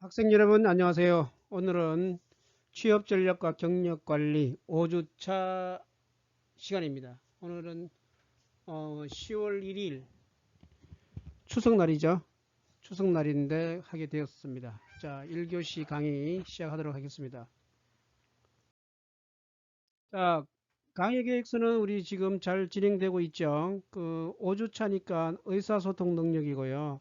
학생 여러분 안녕하세요. 오늘은 취업 전략과 경력 관리 5주차 시간입니다. 오늘은 10월 1일 추석날이죠. 추석날인데 하게 되었습니다. 자, 1교시 강의 시작하도록 하겠습니다. 자, 강의 계획서는 우리 지금 잘 진행되고 있죠. 5주차니까 의사소통 능력이고요.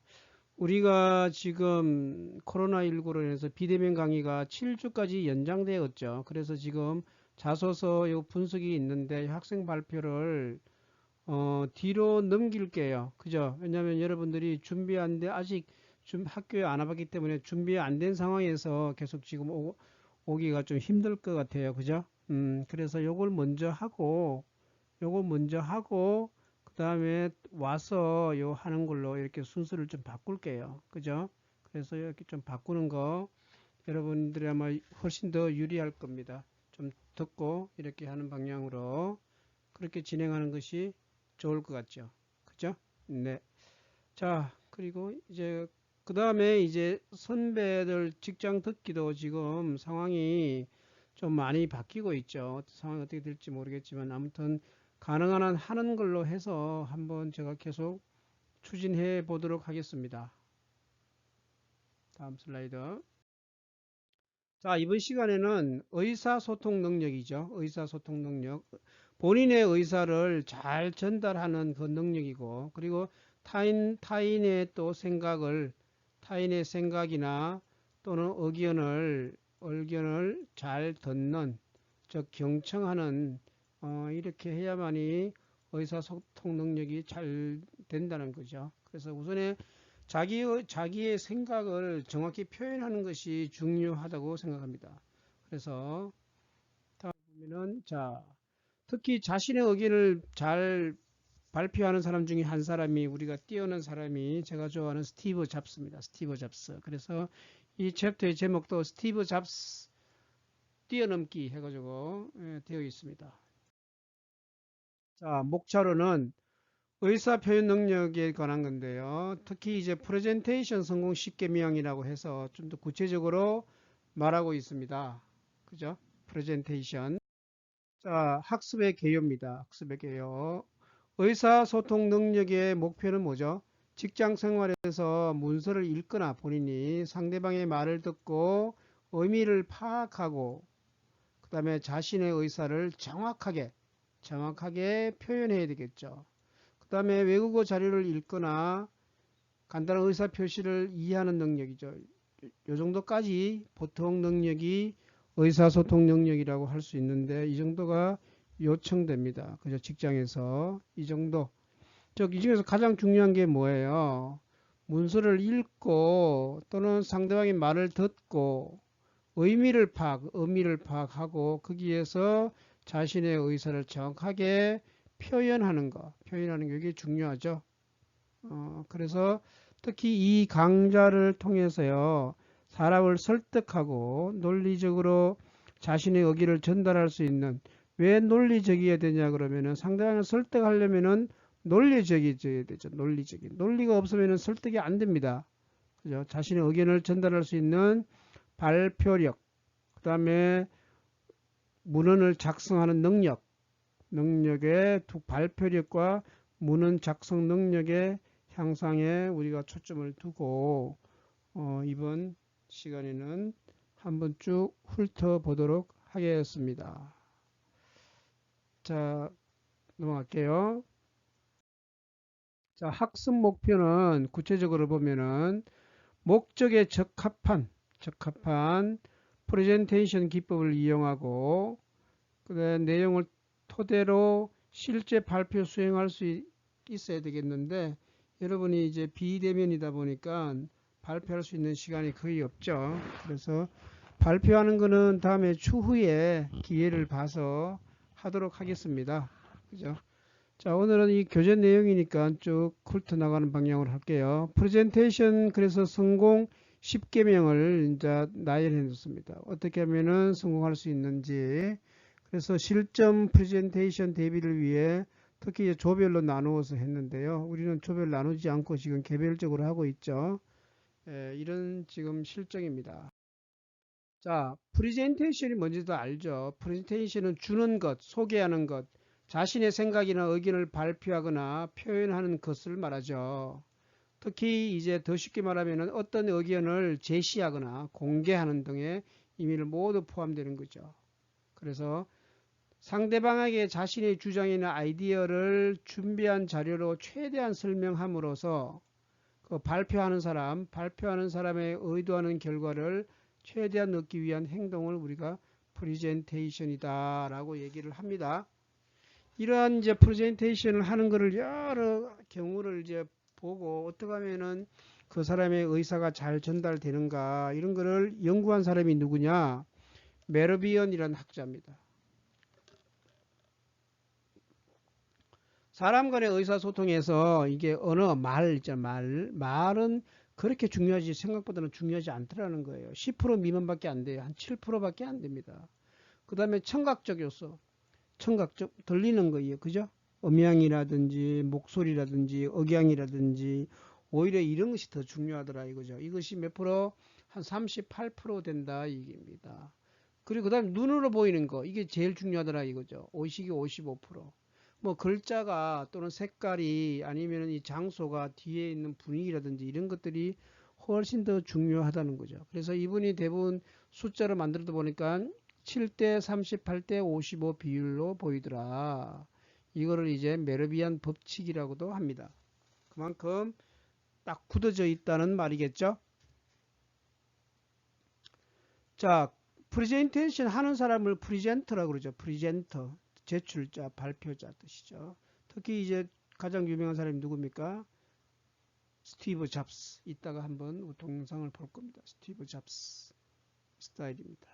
우리가 지금 코로나19로 인해서 비대면 강의가 7주까지 연장되었죠. 그래서 지금 자소서 요 분석이 있는데 학생 발표를 뒤로 넘길게요. 그죠? 왜냐하면 여러분들이 준비 안 돼, 아직 학교에 안 와봤기 때문에 준비 안 된 상황에서 계속 지금 오기가 좀 힘들 것 같아요. 그죠? 그래서 요걸 먼저 하고, 그 다음에 와서 요 하는 걸로 이렇게 순서를 좀 바꿀게요. 그죠? 그래서 이렇게 좀 바꾸는 거 여러분들이 아마 훨씬 더 유리할 겁니다. 좀 듣고 이렇게 하는 방향으로 그렇게 진행하는 것이 좋을 것 같죠. 그죠? 네. 자, 그리고 이제 그 다음에 이제 선배들 직장 듣기도 지금 상황이 좀 많이 바뀌고 있죠. 상황이 어떻게 될지 모르겠지만 아무튼 가능한 한 하는 걸로 해서 한번 제가 계속 추진해 보도록 하겠습니다. 다음 슬라이드. 자, 이번 시간에는 의사소통 능력이죠. 의사소통 능력. 본인의 의사를 잘 전달하는 그 능력이고, 그리고 타인의 또 타인의 생각이나 또는 의견을 잘 듣는, 즉, 경청하는, 이렇게 해야만이 의사소통 능력이 잘 된다는 거죠. 그래서 우선에 자기의 생각을 정확히 표현하는 것이 중요하다고 생각합니다. 그래서 다음 보면은 자, 특히 자신의 의견을 잘 발표하는 사람 중에 한 사람이 우리가 뛰어난 사람이 제가 좋아하는 스티브 잡스입니다. 스티브 잡스. 그래서 이 챕터의 제목도 스티브 잡스 뛰어넘기 해가지고 되어 있습니다. 자, 목차로는 의사 표현 능력에 관한 건데요. 특히 이제 프레젠테이션 성공 10개명이라고 해서 좀 더 구체적으로 말하고 있습니다. 그죠? 프레젠테이션. 자, 학습의 개요입니다. 학습의 개요. 의사소통 능력의 목표는 뭐죠? 직장 생활에서 문서를 읽거나 본인이 상대방의 말을 듣고 의미를 파악하고 그 다음에 자신의 의사를 정확하게 표현해야 되겠죠. 그 다음에 외국어 자료를 읽거나 간단한 의사 표시를 이해하는 능력이죠. 이 정도까지 보통 능력이 의사소통 능력이라고 할 수 있는데 이 정도가 요청됩니다. 그죠? 직장에서 이 정도. 이 중에서 가장 중요한 게 뭐예요? 문서를 읽고 또는 상대방의 말을 듣고 의미를 파악하고 거기에서 자신의 의사를 정확하게 표현하는 게 이게 중요하죠. 그래서 특히 이 강좌를 통해서요, 사람을 설득하고 논리적으로 자신의 의견을 전달할 수 있는, 왜 논리적이어야 되냐 그러면은 상대방을 설득하려면은 논리적이어야 되죠. 논리적인. 논리가 없으면은 설득이 안 됩니다. 그죠? 자신의 의견을 전달할 수 있는 발표력, 그 다음에 문헌을 작성하는 능력의 두 발표력과 문헌 작성 능력의 향상에 우리가 초점을 두고 이번 시간에는 한번 쭉 훑어보도록 하겠습니다. 자, 넘어갈게요. 자, 학습 목표는 구체적으로 보면은 목적에 적합한 프레젠테이션 기법을 이용하고 그다음 내용을 토대로 실제 발표 수행할 수 있어야 되겠는데 여러분이 이제 비대면이다 보니까 발표할 수 있는 시간이 거의 없죠. 그래서 발표하는 거는 다음에 추후에 기회를 봐서 하도록 하겠습니다. 그죠? 자, 오늘은 이 교재 내용이니까 쭉 훑어 나가는 방향으로 할게요. 프레젠테이션 그래서 성공 10개명을 이제 나열해 놨습니다. 어떻게 하면은 성공할 수 있는지. 그래서 실전 프레젠테이션 대비를 위해 특히 조별로 나누어서 했는데요. 우리는 조별 나누지 않고 지금 개별적으로 하고 있죠. 이런 지금 실정입니다. 자, 프리젠테이션이 뭔지도 알죠? 프레젠테이션은 주는 것, 소개하는 것, 자신의 생각이나 의견을 발표하거나 표현하는 것을 말하죠. 특히 이제 더 쉽게 말하면 어떤 의견을 제시하거나 공개하는 등의 의미를 모두 포함되는 거죠. 그래서 상대방에게 자신의 주장이나 아이디어를 준비한 자료로 최대한 설명함으로써 그 발표하는 사람의 의도하는 결과를 최대한 얻기 위한 행동을 우리가 프레젠테이션이다 라고 얘기를 합니다. 이러한 이제 프레젠테이션을 하는 것을 여러 경우를 이제 보고 어떻게 하면은 그 사람의 의사가 잘 전달되는가 이런 거를 연구한 사람이 누구냐? 메러비언이라는 학자입니다. 사람 간의 의사소통에서 이게 언어, 말 있잖아요. 말은 그렇게 중요하지 생각보다는 중요하지 않더라는 거예요. 10% 미만밖에 안 돼요. 한 7%밖에 안 됩니다. 그 다음에 청각적 요소. 청각적 들리는 거예요. 그죠? 음향이라든지 목소리라든지 억양이라든지 오히려 이런 것이 더 중요하더라 이거죠. 이것이 몇 프로? 한 38% 된다 이겁니다. 그리고 그 다음에 눈으로 보이는 거 이게 제일 중요하더라 이거죠. 오식이 55%. 뭐 글자가 또는 색깔이 아니면 이 장소가 뒤에 있는 분위기라든지 이런 것들이 훨씬 더 중요하다는 거죠. 그래서 이분이 대부분 숫자로 만들어다 보니까 7대 38대 55 비율로 보이더라. 이거를 이제 메르비안 법칙이라고도 합니다. 그만큼 딱 굳어져 있다는 말이겠죠. 자, 프레젠테이션 하는 사람을 프리젠터라고 그러죠. 프리젠터. 제출자, 발표자 뜻이죠. 특히 이제 가장 유명한 사람이 누굽니까? 스티브 잡스. 이따가 한번 동영상을 볼 겁니다. 스티브 잡스 스타일입니다.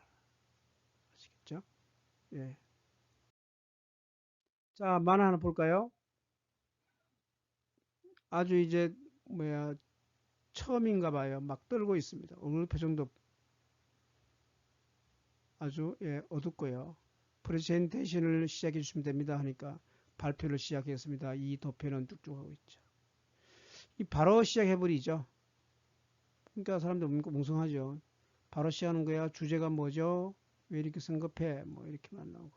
아시겠죠? 예. 자, 만화 하나 볼까요? 아주 이제 뭐야 처음인가 봐요. 막 떨고 있습니다. 얼굴 표정도 아주 어둡고요. 프레젠테이션을 시작해 주시면 됩니다 하니까 발표를 시작했습니다. 이 도표는 쭉쭉 하고 있죠. 이 바로 시작해버리죠. 그러니까 사람들 뭉성하죠. 바로 시작하는 거야. 주제가 뭐죠? 왜 이렇게 성급해? 뭐 이렇게만 나오고.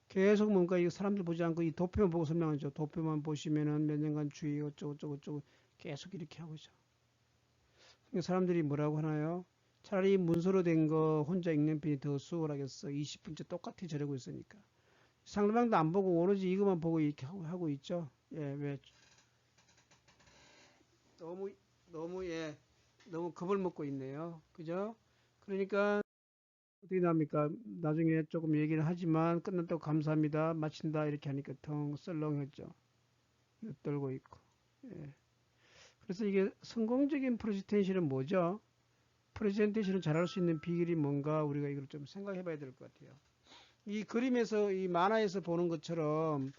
계속 뭔가 이 사람들 보지 않고 이 도표만 보고 설명하죠. 도표만 보시면은 몇 년간 주의 어쩌고 계속 이렇게 하고 있죠. 그러니까 사람들이 뭐라고 하나요? 차라리 문서로 된 거 혼자 읽는 편이 더 수월하겠어. 20분째 똑같이 저러고 있으니까. 상대방도 안 보고 오로지 이것만 보고 이렇게 하고 있죠. 왜 너무 너무 너무 겁을 먹고 있네요. 그죠? 그러니까 어떻게 나옵니까? 나중에 조금 얘기를 하지만 끝났다고 감사합니다. 마친다 이렇게 하니까 텅 썰렁했죠. 떨고 있고. 예. 그래서 이게 성공적인 프레젠테이션은 뭐죠? 프레젠테이션을 잘할 수 있는 비결이 뭔가 우리가 이걸 좀 생각해 봐야 될 것 같아요. 이 그림에서 이 만화에서 보는 것처럼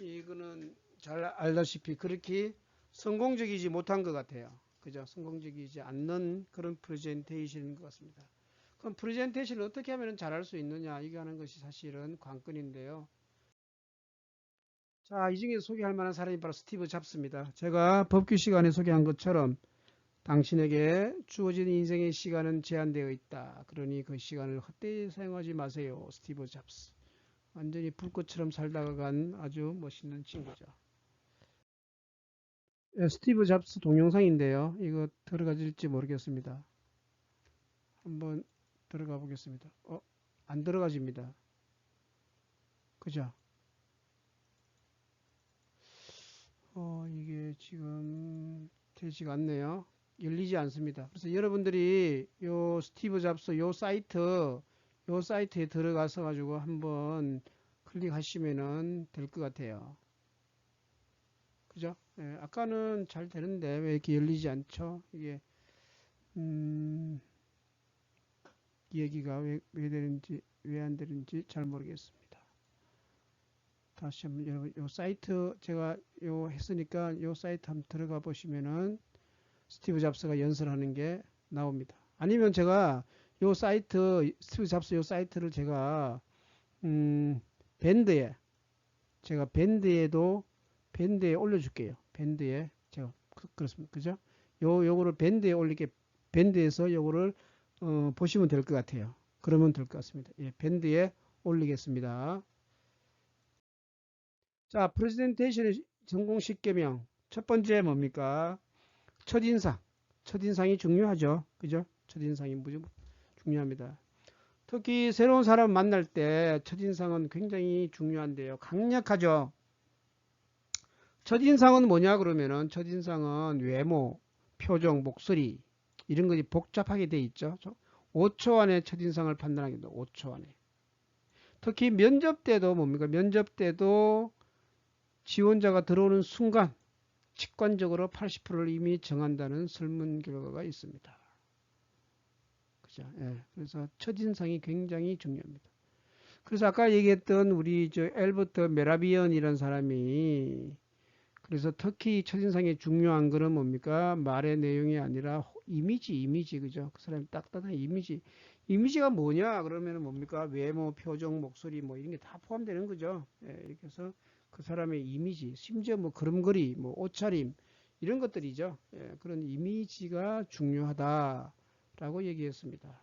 이거는 잘 알다시피 그렇게 성공적이지 못한 것 같아요. 그죠? 성공적이지 않는 그런 프레젠테이션인 것 같습니다. 그럼 프레젠테이션을 어떻게 하면 잘할 수 있느냐 이거 하는 것이 사실은 관건인데요. 자, 이 중에 소개할 만한 사람이 바로 스티브 잡스입니다. 제가 법규 시간에 소개한 것처럼 당신에게 주어진 인생의 시간은 제한되어 있다. 그러니 그 시간을 헛되이 사용하지 마세요. 스티브 잡스. 완전히 불꽃처럼 살다가 간 아주 멋있는 친구죠. 스티브 잡스 동영상인데요. 이거 들어가질지 모르겠습니다. 한번 들어가 보겠습니다. 안 들어가집니다. 그죠? 이게 지금 되지가 않네요. 열리지 않습니다. 그래서 여러분들이 요 스티브 잡스 요 사이트에 들어가서 가지고 한번 클릭하시면은 될 것 같아요. 그죠? 아까는 잘 되는데 왜 이렇게 열리지 않죠? 이게 이 얘기가 왜 되는지 왜 안 되는지 잘 모르겠습니다. 다시 한번 여러분 요 사이트 제가 요 했으니까 요 사이트 한번 들어가 보시면은 스티브 잡스가 연설하는 게 나옵니다. 아니면 제가 요 사이트 스티브 잡스 요 사이트를 제가 밴드에 제가 밴드에 올려줄게요. 밴드에 제가 그렇습니다. 그죠? 요거를 밴드에 올리게 밴드에서 요거를 보시면 될 것 같아요. 그러면 될 것 같습니다. 예, 밴드에 올리겠습니다. 자, 프레젠테이션의 성공 10개명. 첫 번째 뭡니까? 첫인상. 첫인상이 중요하죠. 그죠? 첫인상이 무지 중요합니다. 특히 새로운 사람 만날 때 첫인상은 굉장히 중요한데요. 강력하죠. 첫인상은 뭐냐 그러면은 첫인상은 외모, 표정, 목소리 이런 것이 복잡하게 돼 있죠. 5초 안에 첫인상을 판단하기도 5초 안에. 특히 면접 때도 뭡니까? 면접 때도 지원자가 들어오는 순간 직관적으로 80%를 이미 정한다는 설문 결과가 있습니다. 그죠? 예. 그래서 첫인상이 굉장히 중요합니다. 그래서 아까 얘기했던 우리 저 엘버트 메라비언이라는 사람이 그래서 특히 첫인상이 중요한 거는 뭡니까? 말의 내용이 아니라 이미지, 그죠? 그 사람이 딱딱한 이미지. 이미지가 뭐냐? 그러면 뭡니까? 외모, 표정, 목소리, 뭐 이런 게 다 포함되는 거죠. 예, 이렇게 해서 그 사람의 이미지, 심지어 뭐 걸음걸이, 뭐 옷차림, 이런 것들이죠. 예, 그런 이미지가 중요하다라고 얘기했습니다.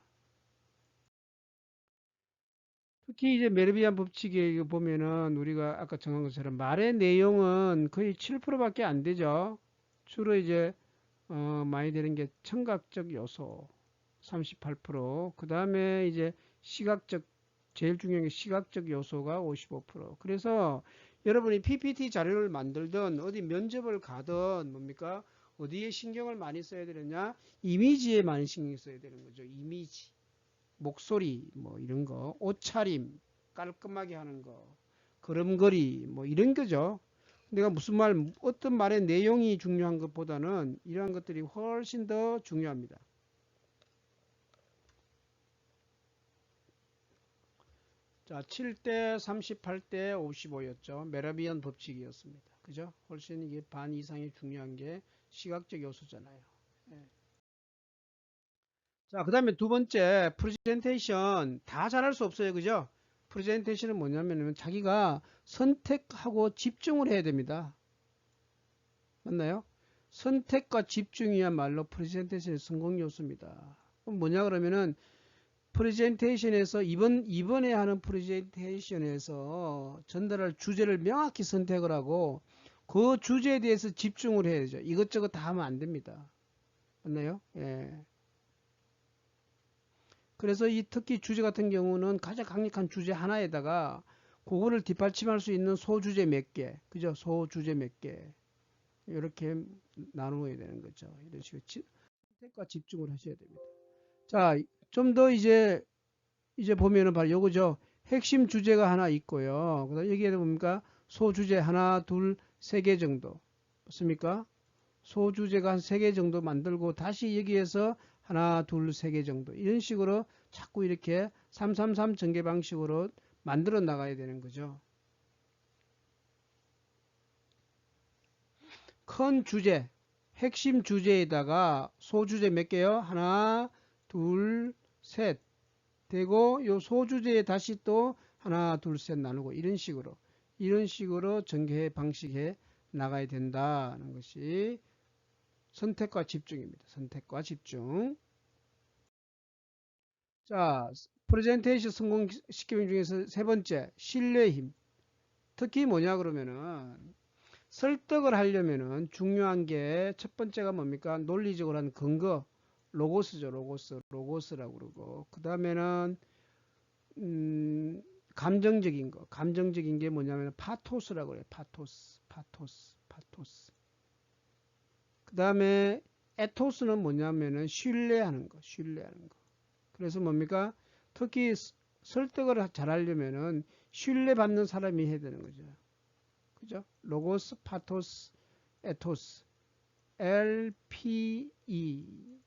특히 이제 메르비안 법칙에 보면은 우리가 아까 정한 것처럼 말의 내용은 거의 7%밖에 안 되죠. 주로 이제 많이 되는 게 청각적 요소 38%, 그 다음에 이제 시각적, 제일 중요한 게 시각적 요소가 55%. 그래서 여러분이 PPT 자료를 만들든 어디 면접을 가든 뭡니까? 어디에 신경을 많이 써야 되느냐? 이미지에 많이 신경 써야 되는 거죠. 이미지. 목소리, 뭐 이런 거, 옷차림, 깔끔하게 하는 거, 걸음걸이, 뭐 이런 거죠. 내가 무슨 말, 어떤 말의 내용이 중요한 것보다는 이러한 것들이 훨씬 더 중요합니다. 자, 7대 38대 55였죠. 메라비안 법칙이었습니다. 그죠? 훨씬 이게 반 이상이 중요한 게 시각적 요소잖아요. 예. 자, 그 다음에 두 번째, 프레젠테이션. 다 잘할 수 없어요. 그죠? 프레젠테이션은 뭐냐면 자기가 선택하고 집중을 해야 됩니다. 맞나요? 선택과 집중이야말로 프레젠테이션의 성공 요소입니다. 그럼 뭐냐 그러면은 프레젠테이션에서 이번에 하는 프레젠테이션에서 전달할 주제를 명확히 선택을 하고 그 주제에 대해서 집중을 해야죠. 이것저것 다 하면 안 됩니다. 맞나요? 예. 그래서 이 특히 주제 같은 경우는 가장 강력한 주제 하나에다가 그거를 뒷받침할 수 있는 소주제 몇 개, 그죠? 소주제 몇 개. 이렇게 나누어야 되는 거죠. 이런 식으로 선택과 집중을 하셔야 됩니다. 자, 좀 더 이제 보면은 바로 요거죠. 핵심 주제가 하나 있고요. 그다음 여기에 뭡니까? 소주제 하나, 둘, 세 개 정도. 맞습니까? 소주제가 한 세 개 정도 만들고 다시 여기에서 하나, 둘, 세 개 정도. 이런 식으로 자꾸 이렇게 333 전개 방식으로 만들어 나가야 되는 거죠. 큰 주제, 핵심 주제에다가 소주제 몇 개요? 하나, 둘, 셋. 되고 요 소주제에 다시 또 하나, 둘, 셋 나누고 이런 식으로 전개 방식에 나가야 된다는 것이 선택과 집중입니다. 선택과 집중. 자, 프레젠테이션 성공시키는 중에서 세 번째, 신뢰의 힘. 특히 뭐냐 그러면은 설득을 하려면은 중요한 게 첫 번째가 뭡니까? 논리적으로 한 근거, 로고스죠. 로고스라고 그러고 그 다음에는 감정적인 거, 감정적인 게 뭐냐면 파토스라고 그래요. 파토스. 그 다음에 에토스는 뭐냐면은 신뢰하는 거. 그래서 뭡니까? 특히 설득을 잘하려면은 신뢰받는 사람이 해야 되는 거죠. 그죠? 로고스, 파토스, 에토스, LPE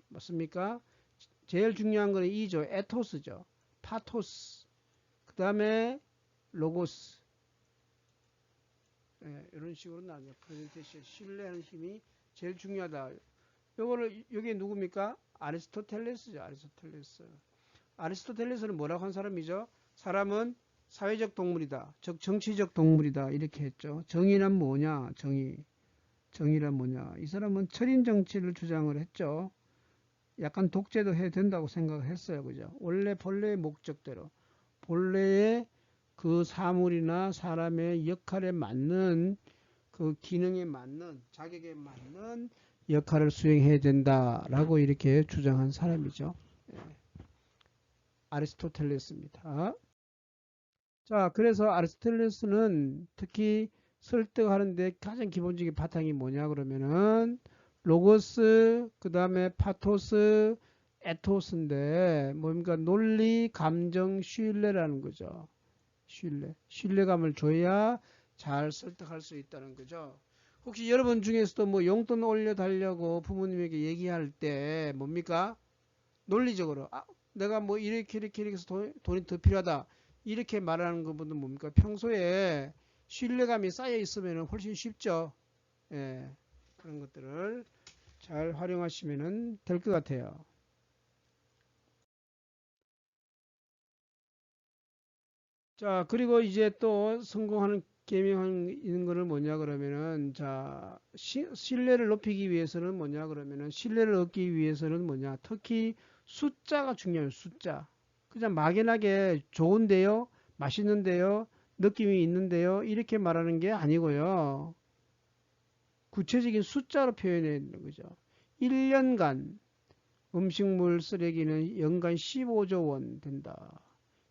맞습니까? 제일 중요한 거는 이죠. 에토스죠. 파토스. 그 다음에 로고스. 예, 이런 식으로 나죠. 프레젠테이션 신뢰하는 힘이 제일 중요하다. 요거를 여기 누굽니까? 아리스토텔레스죠. 아리스토텔레스는 뭐라고 한 사람이죠? 사람은 사회적 동물이다. 즉 정치적 동물이다. 이렇게 했죠. 정의란 뭐냐? 정의란 뭐냐? 이 사람은 철인 정치를 주장을 했죠. 약간 독재도 해야 된다고 생각했어요. 그죠? 원래 본래의 목적대로, 본래의 그 사물이나 사람의 역할에 맞는 그 기능에 맞는 자격에 맞는 역할을 수행해야 된다라고 이렇게 주장한 사람이죠. 아리스토텔레스입니다. 자, 그래서 아리스토텔레스는 특히 설득하는데 가장 기본적인 바탕이 뭐냐 그러면은 로고스, 그 다음에 파토스, 에토스인데 뭡니까? 논리, 감정, 신뢰라는 거죠. 신뢰감을 줘야 잘 설득할 수 있다는 거죠. 혹시 여러분 중에서도 뭐 용돈 올려달라고 부모님에게 얘기할 때 뭡니까? 논리적으로 내가 뭐 이렇게 해서 돈이 더 필요하다 이렇게 말하는 것보다 뭡니까? 평소에 신뢰감이 쌓여 있으면 훨씬 쉽죠. 예, 그런 것들을 잘 활용하시면 될 것 같아요. 자, 그리고 이제 또 성공하는 계명하는 거를 뭐냐 그러면은 자, 신뢰를 높이기 위해서는 뭐냐 그러면은 신뢰를 얻기 위해서는 뭐냐? 특히 숫자가 중요해요. 숫자. 그냥 막연하게 좋은데요, 맛있는데요, 느낌이 있는데요 이렇게 말하는 게 아니고요. 구체적인 숫자로 표현해야 되는 거죠. 1년간 음식물 쓰레기는 연간 15조 원 된다.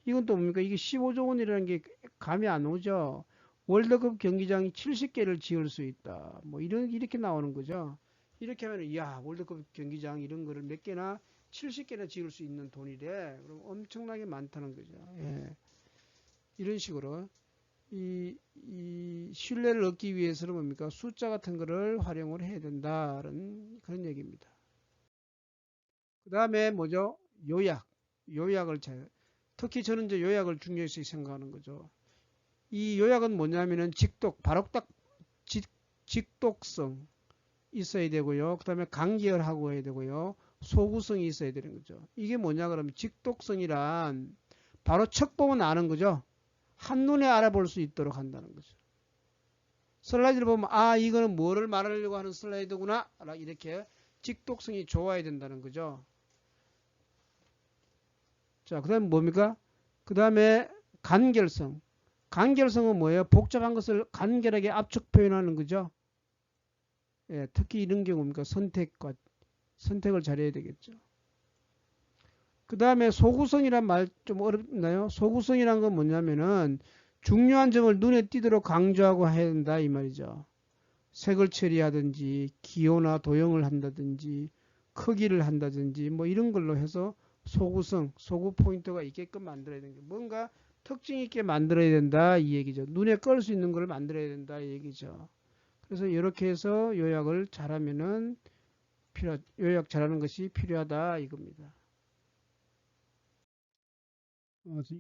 이건 또 뭡니까? 이게 15조 원이라는 게 감이 안 오죠. 월드컵 경기장이 70개를 지을 수 있다. 뭐 이렇게 나오는 거죠. 이렇게 하면 야 월드컵 경기장 이런 거를 몇 개나 70개나 지을 수 있는 돈이래. 그럼 엄청나게 많다는 거죠. 예. 이런 식으로 이 신뢰를 얻기 위해서는 뭡니까? 숫자 같은 거를 활용을 해야 된다는 그런 얘기입니다. 그 다음에 뭐죠? 요약. 요약을 잘. 특히 저는 이제 요약을 중요시 생각하는 거죠. 이 요약은 뭐냐면은 바로 딱 직독성 있어야 되고요. 그 다음에 간결하고 해야 되고요. 소구성이 있어야 되는 거죠. 이게 뭐냐 그러면 직독성이란 바로 척 보면 아는 거죠. 한눈에 알아볼 수 있도록 한다는 거죠. 슬라이드를 보면 이거는 뭐를 말하려고 하는 슬라이드구나 이렇게 직독성이 좋아야 된다는 거죠. 자, 그 다음에 뭡니까? 그 다음에 간결성. 간결성은 뭐예요? 복잡한 것을 간결하게 압축 표현하는 거죠. 예, 특히 이런 경우입니까? 선택을 잘해야 되겠죠. 그 다음에 소구성이란 말 좀 어렵나요? 소구성이란 건 뭐냐면은 중요한 점을 눈에 띄도록 강조하고 해야 된다 이 말이죠. 색을 처리하든지 기호나 도형을 한다든지 크기를 한다든지 뭐 이런 걸로 해서 소구 포인트가 있게끔 만들어야 되는 게 뭔가 특징 있게 만들어야 된다 이 얘기죠. 눈에 끌 수 있는 걸 만들어야 된다 이 얘기죠. 그래서 이렇게 해서 요약을 잘하면은 요약 잘하는 것이 필요하다 이겁니다.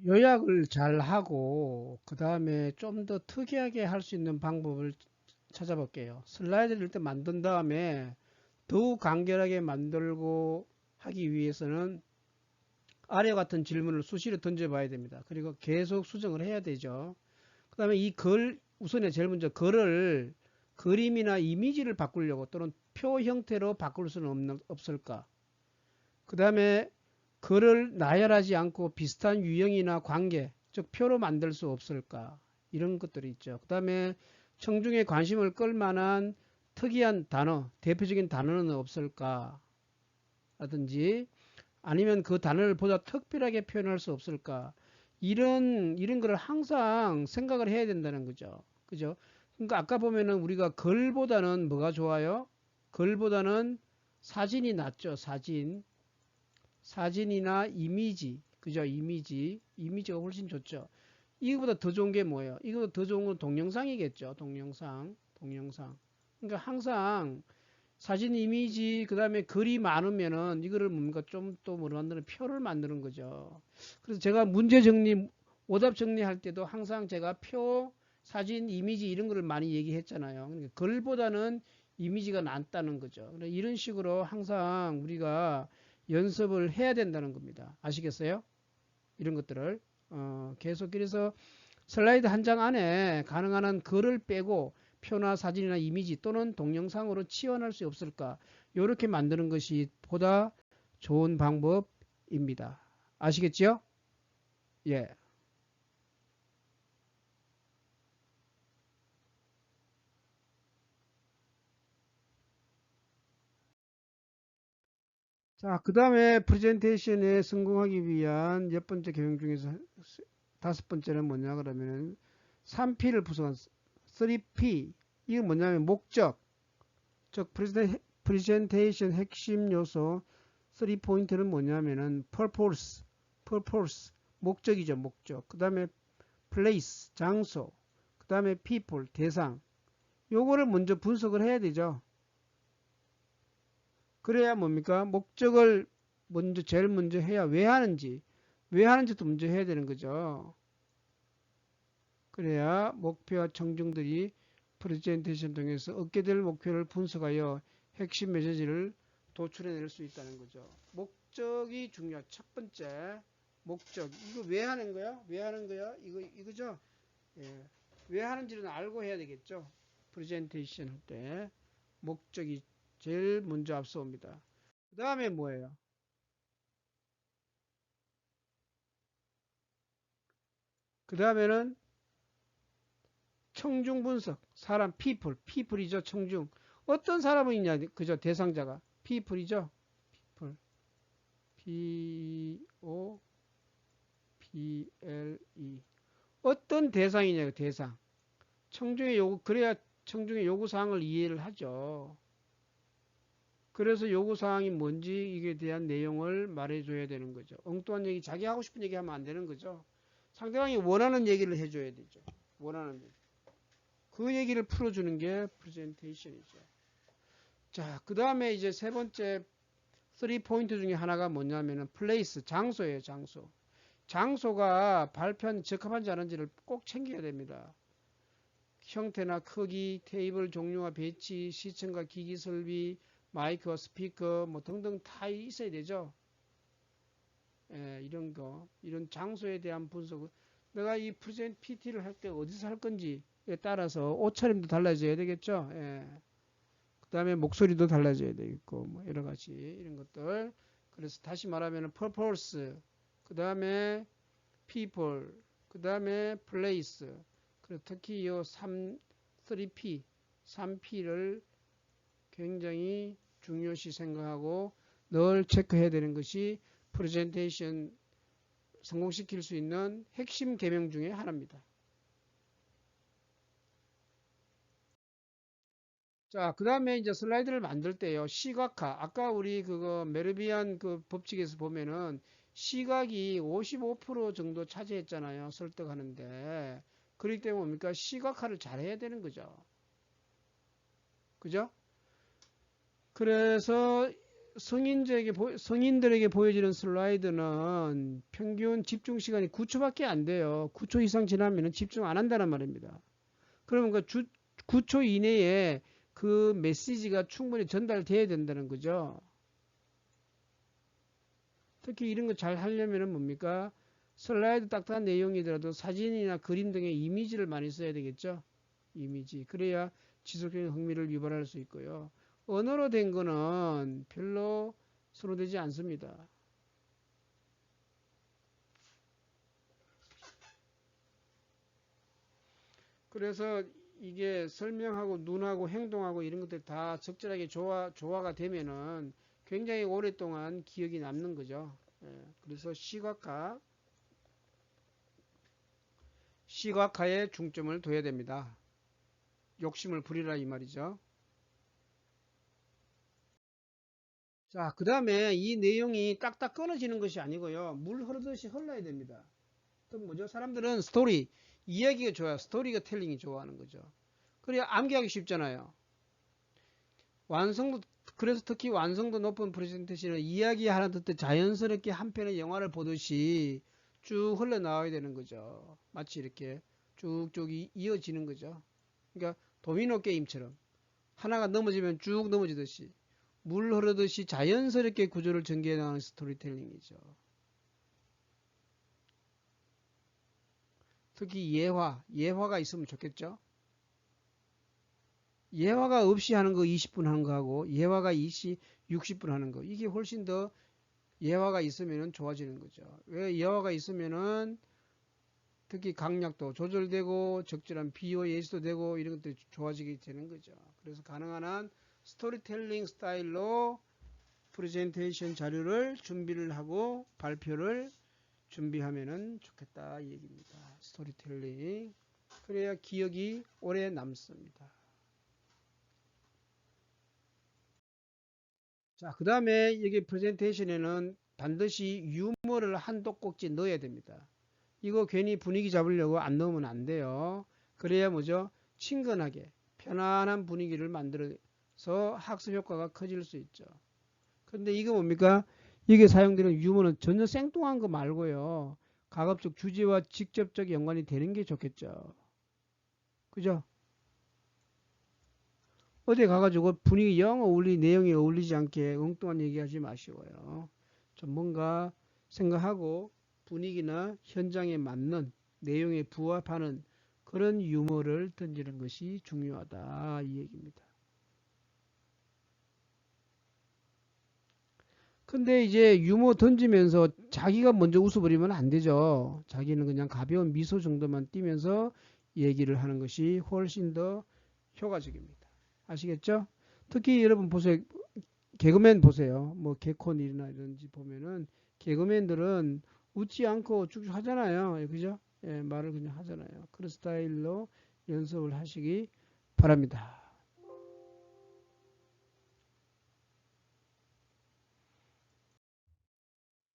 요약을 잘 하고 그 다음에 좀 더 특이하게 할 수 있는 방법을 찾아볼게요. 슬라이드를 일단 만든 다음에 더욱 간결하게 만들고 하기 위해서는 아래와 같은 질문을 수시로 던져봐야 됩니다. 그리고 계속 수정을 해야 되죠. 그 다음에 우선에 제일 먼저 글을 그림이나 이미지를 바꾸려고 또는 표 형태로 바꿀 수는 없을까? 그 다음에 글을 나열하지 않고 비슷한 유형이나 관계, 즉 표로 만들 수 없을까? 이런 것들이 있죠. 그 다음에 청중의 관심을 끌 만한 특이한 단어, 대표적인 단어는 없을까? 라든지 아니면 그 단어를 보다 특별하게 표현할 수 없을까? 이런 거를 항상 생각을 해야 된다는 거죠. 그죠? 그러니까 아까 보면은 우리가 글보다는 뭐가 좋아요? 글보다는 사진이 낫죠. 사진이나 이미지. 그죠? 이미지가 훨씬 좋죠. 이거보다 더 좋은 게 뭐예요? 이거보다 더 좋은 건 동영상이겠죠. 동영상. 그러니까 항상 사진, 이미지, 그 다음에 글이 많으면은 이거를 뭔가 좀 또 뭐 만드는 표를 만드는 거죠. 그래서 제가 문제 정리, 오답 정리할 때도 항상 제가 표, 사진, 이미지 이런 거를 많이 얘기했잖아요. 그러니까 글보다는 이미지가 낫다는 거죠. 이런 식으로 항상 우리가 연습을 해야 된다는 겁니다. 아시겠어요? 이런 것들을 계속 그래서 슬라이드 한 장 안에 가능한 한 글을 빼고 표나 사진이나 이미지 또는 동영상으로 치환할 수 없을까? 이렇게 만드는 것이 보다 좋은 방법입니다. 아시겠죠? 예. 자, 그 다음에 프레젠테이션에 성공하기 위한 10번째 경영 중에서 5번째는 뭐냐 그러면은 3P를 구성한 3P. 이건 뭐냐면 목적, 즉 프레젠테이션 핵심 요소 3포인트는 뭐냐면은 purpose, 목적이죠, 목적. 그 다음에 place, 장소. 그 다음에 people, 대상. 요거를 먼저 분석을 해야 되죠. 그래야 뭡니까? 목적을 제일 먼저 해야 왜 하는지도 먼저 해야 되는 거죠. 그래야 목표와 청중들이 프레젠테이션 통해서 얻게 될 목표를 분석하여 핵심 메시지를 도출해낼 수 있다는 거죠. 목적이 중요한 첫 번째 목적. 이거 왜 하는 거야? 왜 하는 거야? 이거죠? 예. 왜 하는지는 알고 해야 되겠죠. 프레젠테이션 할 때 목적이 제일 먼저 앞서옵니다. 그 다음에 뭐예요? 그 다음에는 청중 분석. 사람, people이죠, 청중. 어떤 사람은 있냐, 그죠, 대상자가. people이죠. people. P-O-P-L-E. 어떤 대상이냐, 대상. 청중의 요구, 그래야 청중의 요구사항을 이해를 하죠. 그래서 요구사항이 뭔지 이게 대한 내용을 말해줘야 되는 거죠. 엉뚱한 얘기, 자기 하고 싶은 얘기 하면 안 되는 거죠. 상대방이 원하는 얘기를 해줘야 되죠. 원하는 얘기. 그 얘기를 풀어주는 게 프레젠테이션이죠. 자, 그 다음에 이제 세 번째 3포인트 중에 하나가 뭐냐면은 플레이스, 장소예요, 장소. 장소가 발표한 적합한지 아닌지를 꼭 챙겨야 됩니다. 형태나 크기, 테이블 종류와 배치, 시청과 기기 설비, 마이크와 스피커 뭐 등등 다 있어야 되죠. 예, 이런 거, 이런 장소에 대한 분석을 내가 이 프레젠트 PT를 할 때 어디서 할 건지에 따라서 옷차림도 달라져야 되겠죠. 예. 그 다음에 목소리도 달라져야 되겠고 뭐 여러 가지 이런 것들. 그래서 다시 말하면 purpose, 그 다음에 people, 그 다음에 place, 그리고 특히 이 3P, 3P를 굉장히 중요시 생각하고 늘 체크해야 되는 것이 프레젠테이션 성공시킬 수 있는 핵심 계명 중에 하나입니다. 자, 그 다음에 이제 슬라이드를 만들 때요, 시각화. 아까 우리 그거 메르비안 그 법칙에서 보면은 시각이 55% 정도 차지했잖아요. 설득하는데. 그렇기 때문에 뭡니까? 시각화를 잘 해야 되는 거죠. 그죠? 그래서 성인들에게 보여지는 슬라이드는 평균 집중 시간이 9초밖에 안 돼요. 9초 이상 지나면 집중 안 한다는 말입니다. 그러면 그 9초 이내에 그 메시지가 충분히 전달돼야 된다는 거죠. 특히 이런 거 잘 하려면 뭡니까? 슬라이드 딱딱한 내용이더라도 사진이나 그림 등의 이미지를 많이 써야 되겠죠. 이미지. 그래야 지속적인 흥미를 유발할 수 있고요. 언어로 된 거는 별로 선호되지 않습니다. 그래서 이게 설명하고 눈하고 행동하고 이런 것들 다 적절하게 조화가 되면은 굉장히 오랫동안 기억이 남는 거죠. 예, 그래서 시각화에 중점을 둬야 됩니다. 욕심을 부리라 이 말이죠. 자, 그 다음에 이 내용이 딱딱 끊어지는 것이 아니고요. 물 흐르듯이 흘러야 됩니다. 또 뭐죠? 사람들은 이야기가 좋아요. 스토리가 텔링이 좋아하는 거죠. 그래야 암기하기 쉽잖아요. 완성도, 그래서 특히 완성도 높은 프레젠테이션은 이야기하는 듯 자연스럽게 한 편의 영화를 보듯이 쭉 흘러나와야 되는 거죠. 마치 이렇게 쭉쭉 이어지는 거죠. 그러니까 도미노 게임처럼 하나가 넘어지면 쭉 넘어지듯이 물 흐르듯이 자연스럽게 구조를 전개해 나가는 스토리텔링이죠. 특히 예화가 있으면 좋겠죠. 예화가 없이 하는 거 20분 하는 거하고 예화가 60분 하는 거 이게 훨씬 더 예화가 있으면 좋아지는 거죠. 왜 예화가 있으면은 특히 강약도 조절되고 적절한 비유 예시도 되고 이런 것들이 좋아지게 되는 거죠. 그래서 가능한 한 스토리텔링 스타일로 프레젠테이션 자료를 준비를 하고 발표를 준비하면은 좋겠다 이 얘기입니다. 스토리텔링. 그래야 기억이 오래 남습니다. 자, 그 다음에 여기 프레젠테이션에는 반드시 유머를 한도 꼭지 넣어야 됩니다. 이거 괜히 분위기 잡으려고 안 넣으면 안 돼요. 그래야 뭐죠? 친근하게 편안한 분위기를 만들어서 학습 효과가 커질 수 있죠. 근데 이거 뭡니까? 이게 사용되는 유머는 전혀 생뚱한 거 말고요. 가급적 주제와 직접적 연관이 되는 게 좋겠죠. 그죠? 어디 가가지고 분위기 영 어울리 내용이 어울리지 않게 엉뚱한 얘기하지 마시고요. 좀 뭔가 생각하고 분위기나 현장에 맞는 내용에 부합하는 그런 유머를 던지는 것이 중요하다 이 얘기입니다. 근데 이제 유머 던지면서 자기가 먼저 웃어버리면 안 되죠. 자기는 그냥 가벼운 미소 정도만 띄면서 얘기를 하는 것이 훨씬 더 효과적입니다. 아시겠죠? 특히 여러분 보세요. 개그맨 보세요. 뭐 개콘이나 이런지 보면은 개그맨들은 웃지 않고 쭉쭉 하잖아요. 예, 그죠? 예, 말을 그냥 하잖아요. 그런 스타일로 연습을 하시기 바랍니다.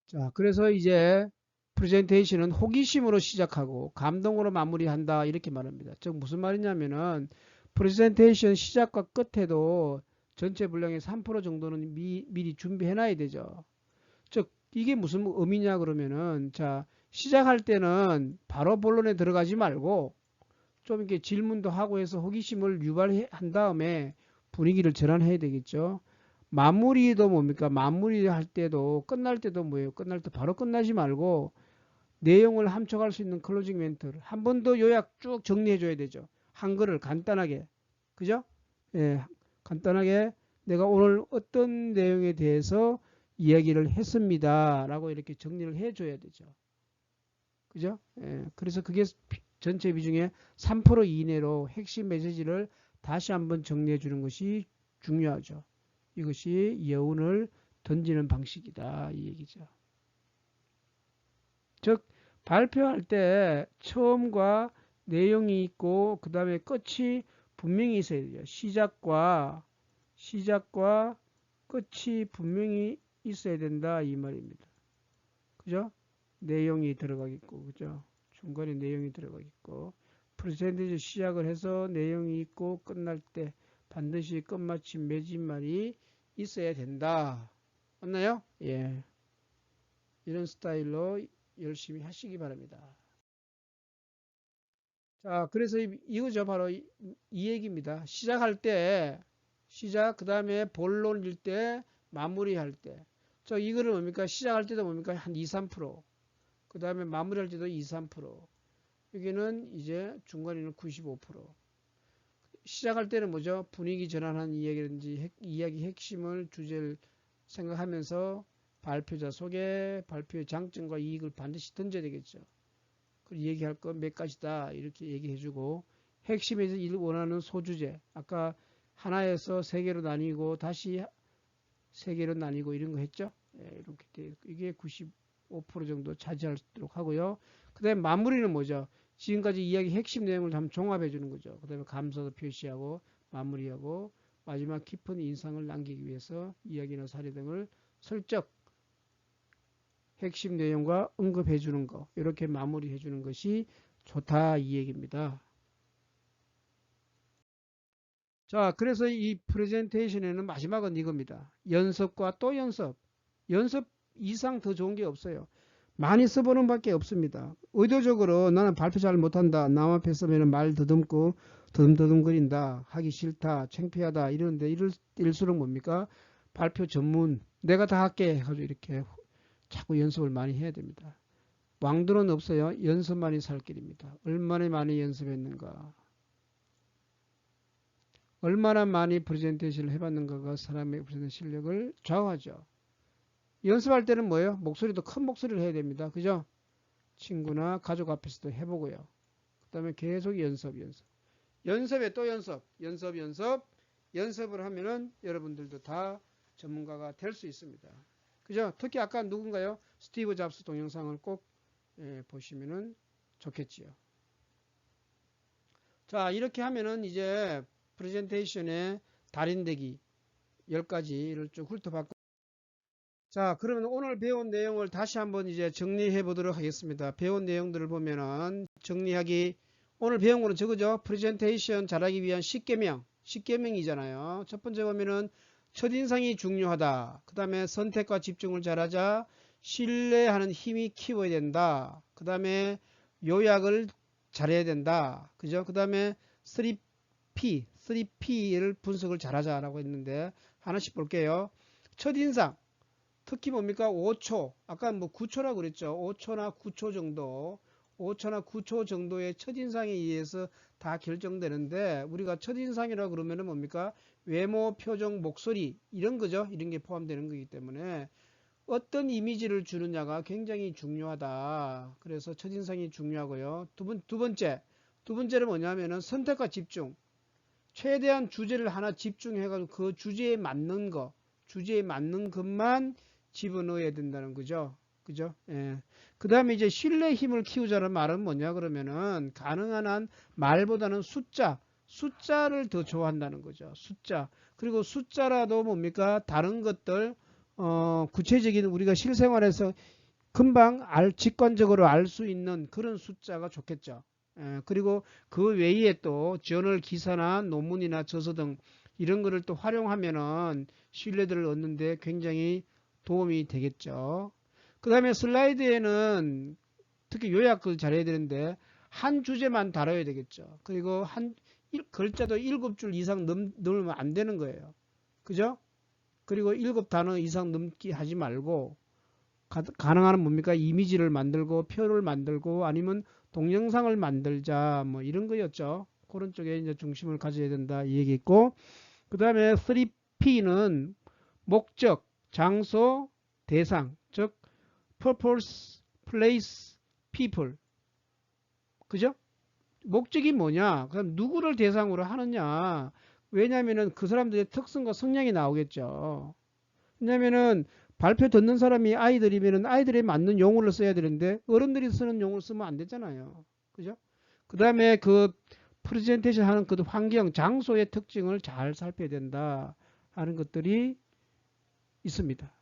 자, 그래서 이제 프레젠테이션은 호기심으로 시작하고 감동으로 마무리한다 이렇게 말합니다. 즉 무슨 말이냐면은 프레젠테이션 시작과 끝에도 전체 분량의 3% 정도는 미리 준비해 놔야 되죠. 즉 이게 무슨 의미냐 그러면은 자 시작할 때는 바로 본론에 들어가지 말고 좀 이렇게 질문도 하고 해서 호기심을 유발한 다음에 분위기를 전환해야 되겠죠. 마무리도 뭡니까? 마무리할 때도 끝날 때도 뭐예요? 끝날 때 바로 끝나지 말고 내용을 함축할 수 있는 클로징 멘트를 한 번 더 요약 쭉 정리해 줘야 되죠. 한글을 간단하게. 그죠? 예, 간단하게 내가 오늘 어떤 내용에 대해서 이야기를 했습니다. 라고 이렇게 정리를 해 줘야 되죠. 그죠? 예, 그래서 그게 전체 비중의 3% 이내로 핵심 메시지를 다시 한번 정리해 주는 것이 중요하죠. 이것이 여운을 던지는 방식이다. 이 얘기죠. 즉, 발표할 때 처음과 내용이 있고, 그 다음에 끝이 분명히 있어야 돼요. 시작과 끝이 분명히 있어야 된다. 이 말입니다. 그죠? 내용이 들어가겠고, 그죠? 중간에 내용이 들어가겠고, 프레젠테이션 시작을 해서 내용이 있고, 끝날 때 반드시 끝마침 맺음말이 있어야 된다. 맞나요? 예. 이런 스타일로 열심히 하시기 바랍니다. 자, 그래서 이거죠. 바로 이 얘기입니다. 시작할 때, 그 다음에 본론일 때, 마무리할 때. 저 이거를 뭡니까? 시작할 때도 뭡니까? 한 2, 3%. 그 다음에 마무리할 때도 2, 3%. 여기는 이제 중간에는 95%. 시작할 때는 뭐죠? 분위기 전환한 이야기든지 이야기 핵심을 주제를 생각하면서 발표자 소개, 발표의 장점과 이익을 반드시 던져야 되겠죠. 그리고 얘기할 거 몇 가지다 이렇게 얘기해주고 핵심에서 원하는 소주제 아까 하나에서 세 개로 나뉘고 다시 세 개로 나뉘고 이런 거 했죠. 예, 이렇게 이게 95% 정도 차지하도록 하고요. 그 다음에 마무리는 뭐죠? 지금까지 이야기 핵심 내용을 한번 종합해 주는 거죠. 그 다음에 감사도 표시하고 마무리하고 마지막 깊은 인상을 남기기 위해서 이야기나 사례 등을 슬쩍 핵심 내용과 언급해 주는 거 이렇게 마무리해 주는 것이 좋다 이 얘기입니다. 자, 그래서 이 프레젠테이션에는 마지막은 이겁니다. 연습과 또 연습. 연습 이상 더 좋은 게 없어요. 많이 써보는 밖에 없습니다. 의도적으로 나는 발표 잘 못한다. 남 앞에 서면 말 더듬고 더듬더듬거린다. 하기 싫다. 창피하다. 이러는데 이럴수록 뭡니까? 발표 전문 내가 다 할게 해가지고 이렇게 자꾸 연습을 많이 해야 됩니다. 왕도는 없어요. 연습만이 살 길입니다. 얼마나 많이 연습했는가. 얼마나 많이 프레젠테이션을 해봤는가가 사람의 프레젠테이션 실력을 좌우하죠. 연습할 때는 뭐예요? 목소리도 큰 목소리를 해야 됩니다. 그죠? 친구나 가족 앞에서도 해보고요. 그 다음에 계속 연습. 연습에 또 연습을 하면은 여러분들도 다 전문가가 될 수 있습니다. 그죠? 특히 아까 누군가요? 스티브 잡스 동영상을 꼭 보시면은 좋겠지요. 자, 이렇게 하면은 이제 프레젠테이션의 달인되기 10가지를 쭉 훑어봤고, 자, 그러면 오늘 배운 내용을 다시 한번 이제 정리해 보도록 하겠습니다. 배운 내용들을 보면은 정리하기, 오늘 배운 거는 저거죠. 프레젠테이션 잘하기 위한 10계명이잖아요. 첫 번째 보면은 첫인상이 중요하다. 그 다음에 선택과 집중을 잘하자. 신뢰하는 힘이 키워야 된다. 그 다음에 요약을 잘해야 된다. 그죠? 그 다음에 3P를 분석을 잘하자라고 했는데 하나씩 볼게요. 첫인상. 특히 뭡니까? 5초. 아까 뭐 9초라고 그랬죠. 5초나 9초 정도. 5초나 9초 정도의 첫인상에 의해서 다 결정되는데, 우리가 첫인상이라고 그러면은 뭡니까? 외모, 표정, 목소리, 이런 거죠. 이런 게 포함되는 거기 때문에 어떤 이미지를 주느냐가 굉장히 중요하다. 그래서 첫인상이 중요하고요. 두 번째는 뭐냐면은 선택과 집중. 최대한 주제를 하나 집중해가지고 그 주제에 맞는 것만 집어넣어야 된다는 거죠. 그죠? 예. 그 다음에 이제 신뢰 힘을 키우자는 말은 뭐냐 그러면은 가능한 한 말보다는 숫자를 더 좋아한다는 거죠. 숫자. 그리고 숫자라도 뭡니까? 다른 것들, 구체적인 우리가 실생활에서 금방 직관적으로 알 수 있는 그런 숫자가 좋겠죠. 그리고 그 외에 또 저널 기사나 논문이나 저서 등 이런 거를 또 활용하면은 신뢰도를 얻는데 굉장히 도움이 되겠죠. 그 다음에 슬라이드에는 특히 요약을 잘해야 되는데 한 주제만 다뤄야 되겠죠. 그리고 글자도 7줄 이상 넘으면 안 되는 거예요. 그죠? 그리고 7단어 이상 넘기 하지 말고 가능한 한 뭡니까? 이미지를 만들고 표를 만들고 아니면 동영상을 만들자 뭐 이런 거였죠. 그런 쪽에 이제 중심을 가져야 된다 이 얘기 있고, 그 다음에 3P는 목적, 장소, 대상, 즉 purpose, place, people. 그죠? 목적이 뭐냐? 그럼 누구를 대상으로 하느냐? 왜냐하면은 그 사람들의 특성과 성향이 나오겠죠. 왜냐면은 발표 듣는 사람이 아이들이면은 아이들에 맞는 용어를 써야 되는데 어른들이 쓰는 용어를 쓰면 안 되잖아요. 그죠? 그 다음에 그 프레젠테이션 하는 그 환경, 장소의 특징을 잘 살펴야 된다 하는 것들이 있습니다.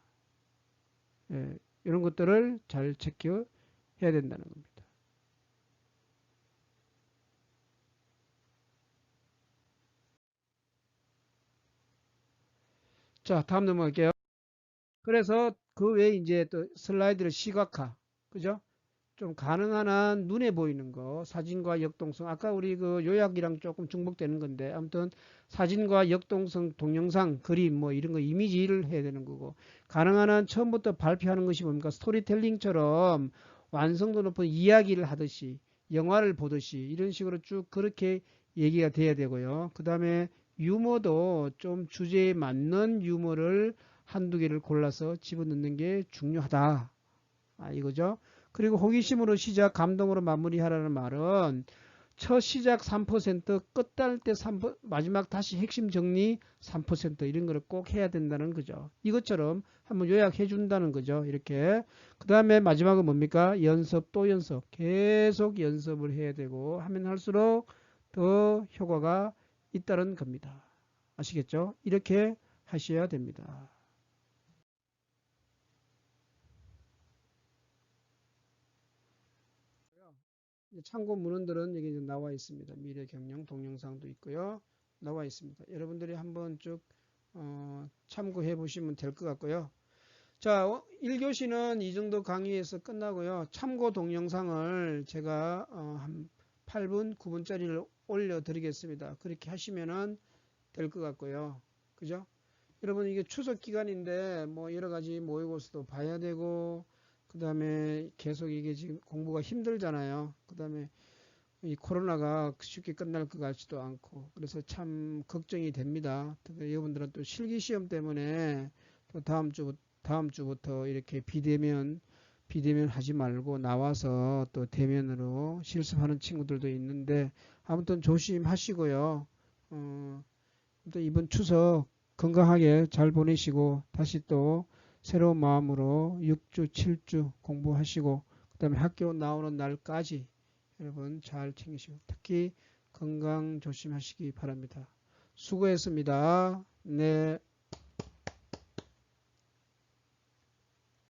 예, 이런 것들을 잘 체크해야 된다는 겁니다. 자, 다음 넘어갈게요. 그래서 그 외에 이제 또 슬라이드를 시각화, 그죠? 좀 가능한 한 눈에 보이는 거, 사진과 역동성. 아까 우리 그 요약이랑 조금 중복되는 건데, 아무튼 사진과 역동성, 동영상, 그림, 뭐 이런 거 이미지를 해야 되는 거고, 가능한 한 처음부터 발표하는 것이 뭡니까? 스토리텔링처럼 완성도 높은 이야기를 하듯이, 영화를 보듯이, 이런 식으로 쭉 그렇게 얘기가 돼야 되고요. 그 다음에 유머도 좀 주제에 맞는 유머를 한두 개를 골라서 집어넣는 게 중요하다. 이거죠. 그리고 호기심으로 시작, 감동으로 마무리하라는 말은 첫 시작 3%, 끝날 때 3%, 마지막 다시 핵심 정리 3% 이런 거를 꼭 해야 된다는 거죠. 이것처럼 한번 요약해 준다는 거죠. 이렇게. 그 다음에 마지막은 뭡니까? 연습 또 연습. 계속 연습을 해야 되고 하면 할수록 더 효과가 있다는 겁니다. 아시겠죠? 이렇게 하셔야 됩니다. 참고 문헌들은 여기 나와 있습니다. 미래 경영 동영상도 있고요. 나와 있습니다. 여러분들이 한번 쭉 참고해 보시면 될 것 같고요. 자, 1교시는 이 정도 강의에서 끝나고요. 참고 동영상을 제가 한 8분, 9분짜리를 올려드리겠습니다. 그렇게 하시면 될 것 같고요. 그죠? 여러분 이게 추석 기간인데 뭐 여러 가지 모의고사도 봐야 되고 그 다음에 계속 이게 지금 공부가 힘들잖아요. 그 다음에 이 코로나가 쉽게 끝날 것 같지도 않고 그래서 참 걱정이 됩니다. 특히 여러분들은 또 실기시험 때문에 또 다음 주 다음 주부터 이렇게 비대면 하지 말고 나와서 또 대면으로 실습하는 친구들도 있는데 아무튼 조심하시고요. 또 이번 추석 건강하게 잘 보내시고 다시 또 새로운 마음으로 6주, 7주 공부하시고 그다음에 학교 나오는 날까지 여러분 잘 챙기시고 특히 건강 조심하시기 바랍니다. 수고했습니다. 네.